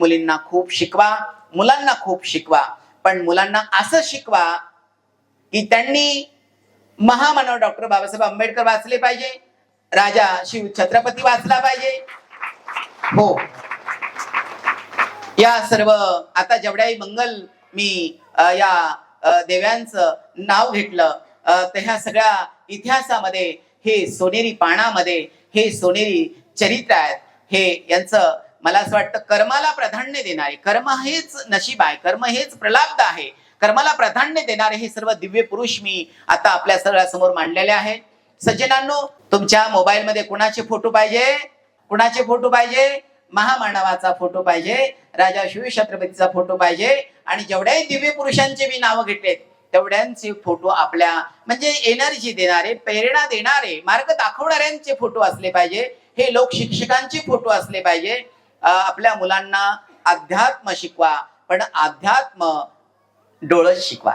मुलींना खूप शिकवा, मुलांना खूप शिकवा, पण मुलांना असं शिकवा की त्यांनी महामानव डॉक्टर बाबासाहेब आंबेडकर वाचले पाहिजे, राजा शिव छत्रपती वाचला पाहिजे. हो, या सर्व आता जेवढ्याही मंगल मी या देव्यांचं नाव घेतलं, तर ह्या सगळ्या इतिहासामध्ये हे सोनेरी पानामध्ये हे सोनेरी चरित्र आहेत. हे यांचं मला असं वाटतं कर्माला प्राधान्य देणारे, कर्म हेच नशीब आहे, कर्म हेच प्रलाब्ध आहे, कर्माला प्राधान्य देणारे हे सर्व दिव्य पुरुष मी आता आपल्या सगळ्यासमोर मांडलेले आहेत. सज्जनांनो, तुमच्या मोबाईल मध्ये कुणाचे फोटो पाहिजे? कुणाचे फोटो पाहिजे? महामानवाचा फोटो पाहिजे, राजा शिव छत्रपतीचा फोटो पाहिजे, आणि जेवढ्याही दिव्य पुरुषांचे मी नाव घेतलेत तेवढ्यांचे फोटो आपल्या म्हणजे एनर्जी देणारे, प्रेरणा देणारे, मार्ग दाखवणाऱ्यांचे फोटो असले पाहिजे. हे लोक शिक्षकांचे फोटो असले पाहिजे. आपल्या मुलांना अध्यात्म शिकवा, पण अध्यात्म डोळस शिकवा.